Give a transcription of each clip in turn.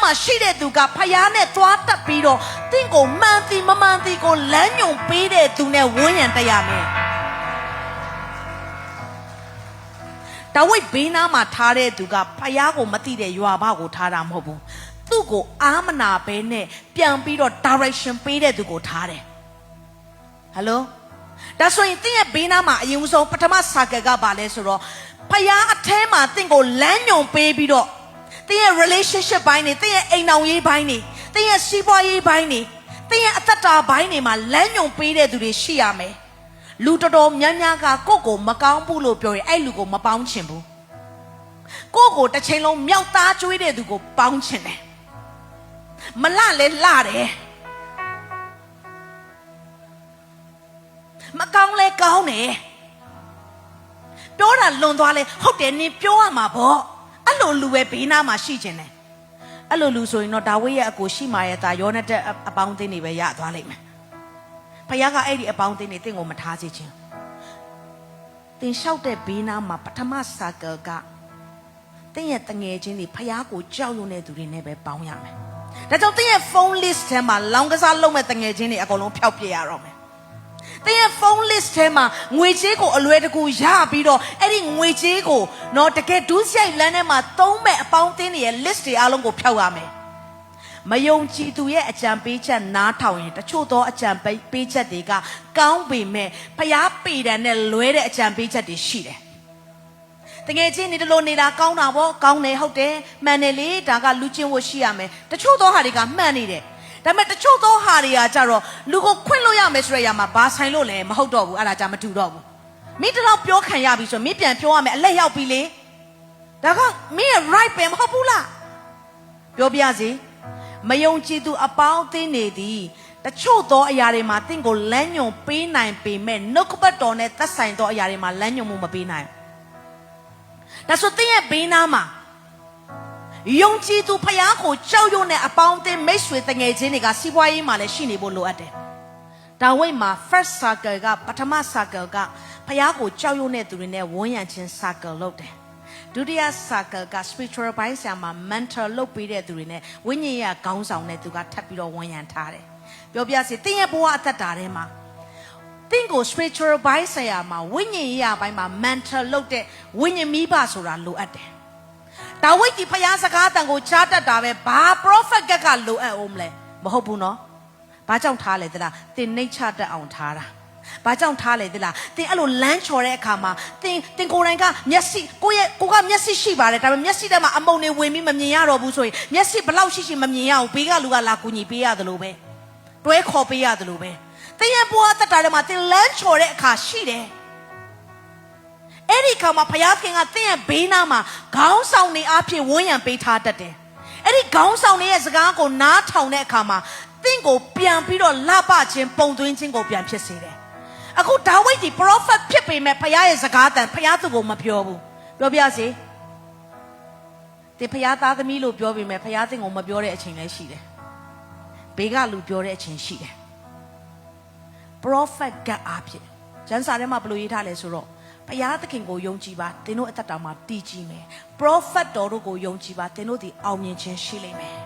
မှာရှိတဲ့သူကဖယားနဲ့သွားတက်ပြီးတော့တင့်ကိုမှန်တီမမှန်တီကိုလမ်းညွန်ပေးတဲ့သူနဲ့ဝန်းရံတက်ရမယ်ဒါဝိဒ်ဘေးနားမှာထားတဲ့သူကဖယားကိုမသိတဲ့ရွာဘကိုထားတာမဟုတ်ဘူးသူ့ကိုအာမနာပဲနဲ့ပြန်ပြီးတော့ direction ပေးတဲ့သူကိုထားတယ်ဟယ်လိုဒါဆိုရင်တင့်ရဲ့ဘေးနားမှာအရင်ဆုံးပထမစာကကပါလဲဆိုတော့ဖယားအထဲမှာတင့်ကိုလမ်းညွန်ပေးပြီးတော့တင့်ရဲ့ relationship ဘိုင်းနေတင့်ရဲ့အိမ်တော်ရေးဘိုင်းနေတင့်ရဲ့စီးပွားရေးဘိုင်းနေတင့်ရဲ့အသက်တာဘိုင်းနေမှာလမ်းညွန်ပေးတဲ့သူတွေရှိရမယ်လူတော်တော်များများကကိုယ့်ကိုမကောင်းဘူးလို့ပြောရင်အဲ့လူကိုမပေါင်းချင်ဘူးကိုယ့်ကိုတစ်ချိန်လုံးမြောက်သားကျွေးတဲ့သူကိုပေါင်းချင်တယ်မလှလဲလှတယ်မကောင်းလဲကောင်းတယ်ပြောတာလွန်သွားလဲဟုတ်တယ်နင်ပြောရမှာပေါ့အဲ့လိုလူပဲဘေးနားမှာရှိကျင်တယ်အဲ့လိုလူဆိုရင်တော့ဒါဝိဒ်ရဲ့အကိုရှိမာရဲ့သားယောနတက်အပေါင်းအသင်းတွေပဲရသွားလိမ့်မယ်ဖခင်ကအဲ့ဒီအပေါင်းအသင်းတွေတင့်ကိုမထားစေချင်တင်လျှောက်တဲ့ဘေးနားမှာပထမစာကကတင့်ရဲ့တငယ်ချင်းတွေဖခင်ကိုကြောက်ရွံ့တဲ့သူတွေနဲ့ပဲပေါင်းရမယ်ဒါကြောင့်တင့်ရဲ့ phone list ထဲမှာလောင်ကစားလုပ်မဲ့တငယ်ချင်းတွေအကုန်လုံးဖျောက်ပြရတော့မယ်တင်းရဲ့ phone list ထဲမှာငွေကြေးကိုအလွယ်တကူရပြီးတော့အဲ့ဒီငွေကြေးကိုတော့တကယ်ဒုစရိုက်လမ်းထဲမှာသုံးမဲ့အပေါင်းအသင်းတွေရဲ့ list တွေအားလုံးကိုဖျောက်ရမယ်မယုံကြည်သူရဲ့အကြံပေးချက်နားထောင်ရင်တချို့သောအကြံပေးချက်တွေကကောင်းပေမဲ့ဖျားပေတံနဲ့လွဲတဲ့အကြံပေးချက်တွေရှိတယ်တကယ်ချင်းဒီလိုနေတာကောင်းတာပေါ့ကောင်းတယ်ဟုတ်တယ်မှန်တယ်လေဒါကလူချင်းဝတ်ရှိရမယ်တချို့သောဟာတွေကမှန်နေတယ်ဒါပေမဲ့တချို့သောဟာတွေကကြတော့လူကိုခွင့်လို့ရမယ်ဆိုရရမှာဘာဆိုင်လို့လဲမဟုတ်တော့ဘူးအဲ့ဒါကြမတူတော့ဘူးမင်းတော့ပြောခံရပြီဆိုမင်းပြန်ပြောရမယ်အလက်ရောက်ပြီလေဒါကမင်းရဲ့ right ပဲမဟုတ်ဘူးလားပြောပြစီမယုံကြည်သူအပေါင်းအသင်းတွေသည်တချို့သောအရာတွေမှာတင့်ကိုလမ်းညွန်ပေးနိုင်ပေမဲ့နှုတ်ကပတ်တော်နဲ့သက်ဆိုင်သောအရာတွေမှာလမ်းညွန်မှုမပေးနိုင်ဒါဆိုတင့်ရဲ့ဘေးနားမှာယုံကြည်သူဖျားကိုကြောက်ရွံ့တဲ့အပေါင်းအသင်းမိတ်ဆွေတငယ်ချင်းတွေကစီးပွားရေးမှာလည်းရှိနေဖို့လိုအပ်တယ်ဒါဝိဒ်မှာ first circle ကပထမ circle ကဖျားကိုကြောက်ရွံ့တဲ့သူတွေနဲ့ဝန်းရံခြင်း circle လုပ်တယ်ဒုတိယ circle က spiritual ဘိုင်းဆရာမှာ mentor လုပ်ပေးတဲ့သူတွေနဲ့ဝိညာဉ်ရေးခေါင်းဆောင်တဲ့သူကထပ်ပြီးတော့ဝန်းရံထားတယ်ပြောပြစီတင်းရဲ့ဘဝအသက်တာထဲမှာတင်းကို spiritual ဘိုင်းဆရာမှာဝိညာဉ်ရေးဘိုင်းမှာ mentor လုပ်တဲ့ဝိညာဉ်မိဘဆိုတာလိုအပ်တယ်ဒါဝိဒ်ဒီဖျားစကားတန်ကိုချားတတ်တာပဲဘာ prophet ကလိုအပ်အောင်မလဲမဟုတ်ဘူးနော်ဘာကြောင့်ထားလဲသလားတင်နှိမ့်ချတတ်အောင်ထားတာဘာကြောင့်ထားလဲသလားတင်အဲ့လိုလမ်းချော်တဲ့အခါမှာတင်ကိုယ်တိုင်ကမျက်စိကိုကမျက်စိရှိပါတယ်ဒါပေမဲ့မျက်စိထဲမှာအမုံတွေဝင်ပြီးမမြင်ရတော့ဘူးဆိုရင်မျက်စိဘလောက်ရှိမမြင်ရအောင်ဘေးကလူကလာကူညီပေးရတယ်လို့ပဲတွဲခေါ်ပေးရတယ်လို့ပဲတင်ရဲ့ဘဝတက်တာထဲမှာတင်လမ်းချော်တဲ့အခါရှိတယ်အဲ့ဒီခါမှာဘုရားခင်ကတင့်ရဲ့ဘေးနားမှာခေါင်းဆောင်နေအဖြစ်ဝန်းရံပေးထားတတ်တယ်။အဲ့ဒီခေါင်းဆောင်နေရဲ့စကားကိုနားထောင်တဲ့အခါမှာတင့်ကိုပြန်ပြီးတော့လှပခြင်းပုံသွင်းခြင်းကိုပြန်ဖြစ်စေတယ်။အခုဒါဝိဒ်ဒီ prophet ဖြစ်ပေမဲ့ဘုရားရဲ့စကားတန်ဘုရားသူ့ကိုမပြောဘူး။ပြောပြစေ။ဒီဘုရားသားသမီးလို့ပြောပေမဲ့ဘုရားသင်ကိုမပြောတဲ့အချိန်လည်းရှိတယ်။ဘေးကလူပြောတဲ့အချိန်ရှိတယ်။ prophet ကအဖြစ်ကျမ်းစာထဲမှာဘယ်လိုရေးထားလဲဆိုတော့ဘုရားသခင်ကိုယုံကြည်ပါသင်တို့အသက်တာမှာတည်ကြည်မယ် prophet တော်တို့ကိုယုံကြည်ပါသင်တို့ဒီအောင်မြင်ခြင်းရှိလိမ့်မယ်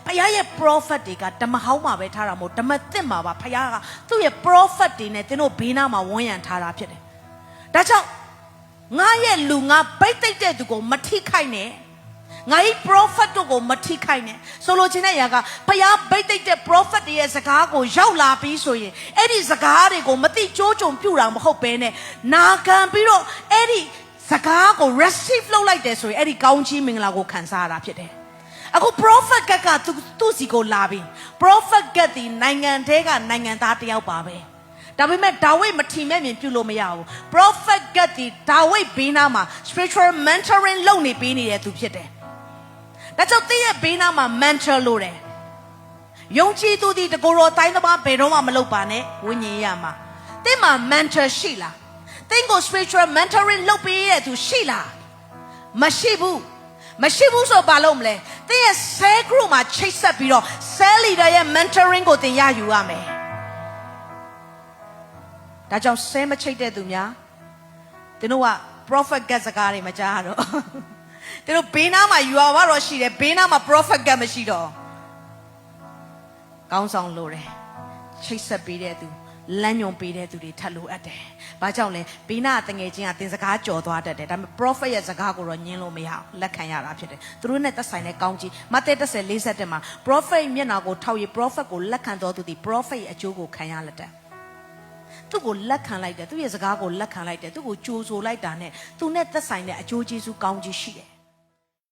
ဘုရားရဲ့ prophet တွေကဓမ္မဟောင်းမှာပဲထားတာမဟုတ်ဓမ္မသစ်မှာပါဘုရားကသူ့ရဲ့ prophet တွေနဲ့သင်တို့ဘေးနားမှာဝန်းရံထားတာဖြစ်တယ်ဒါကြောင့်ငါရဲ့လူငါဗိတ်သိက်တဲ့သူကိုမထိခိုက်နဲ့ငါ့ prophet တို့ကိုမထိခိုက်နဲ့ဆိုလိုချင်တဲ့အရာကဘုရားဗိတ်သိက်တဲ့ prophet တွေရဲ့စကားကိုရောက်လာပြီးဆိုရင်အဲ့ဒီစကားတွေကိုမသိကြိုးကြုံပြူတာမဟုတ်ဘဲနဲ့နာခံပြီးတော့အဲ့ဒီစကားကို receive လုပ်လိုက်တယ်ဆိုရင်အဲ့ဒီကောင်းချီးမင်္ဂလာကိုခံစားရတာဖြစ်တယ်အခု prophet ကသူ့စီကိုလာပြီး prophet ကဒီနိုင်ငံတဲကနိုင်ငံသားတယောက်ပါပဲဒါပေမဲ့ဒါဝိဒ်မထီမဲ့မြင်ပြုလို့မရဘူး prophet ကဒီဒါဝိဒ်ဘေးနားမှာ spiritual mentoring လုပ်နေပေးနေတဲ့သူဖြစ်တယ်ဒါကြောင့်တင်းရဲ့ဘေးနားမှာ mentor လို့တယ်ယုံကြည်သူဒီတကိုယ်တော်တိုင်းတစ်ပါးဘယ်တော့မှမလုပ်ပါနဲ့ဝိညာဉ်ရမှာတင်းမှာ mentor ရှိလားတင်းကို spiritual mentoring လုပ်ပေးရတဲ့သူရှိလားမရှိဘူးဆိုဘာလုပ်မလဲတင်းရဲ့ cell group မှာချိတ်ဆက်ပြီးတော့ cell leader ရဲ့ mentoring ကိုတင်ရယူရမယ်ဒါကြောင့် cell မချိတ်တဲ့သူများတင်းတို့က prophet ကစကားတွေမကြားတော့ တို့ဘေးနားမှာယူဝါတော့ရှိတယ်ဘေးနားမှာ prophet ကမရှိတော့ကောင်းဆောင်လို့တယ်ချိတ်ဆက်ပေးတဲ့သူလမ်းညွန်ပေးတဲ့သူတွေထပ်လို့အပ်တယ်။ဘာကြောင့်လဲဘေးနာတငယ်ချင်းကသင်စကားကြော်သွားတတ်တယ်။ဒါပေမဲ့ prophet ရဲ့စကားကိုတော့ညင်းလို့မရအောင်လက်ခံရတာဖြစ်တယ်။သူတို့နဲ့သက်ဆိုင်တဲ့ကောင်းကြီးမဿဲ10:47မှာ prophet မျက်နှာကိုထောက်ရ prophet ကိုလက်ခံတော်သူသည် prophet ရဲ့အကျိုးကိုခံရလက်တယ်။သူ့ကိုလက်ခံလိုက်တယ်သူ့ရဲ့စကားကိုလက်ခံလိုက်တယ်သူ့ကိုကြိုးဆိုလိုက်တာနဲ့သူနဲ့သက်ဆိုင်တဲ့အကျိုးကျေးဇူးကောင်းကြီးရှိတယ်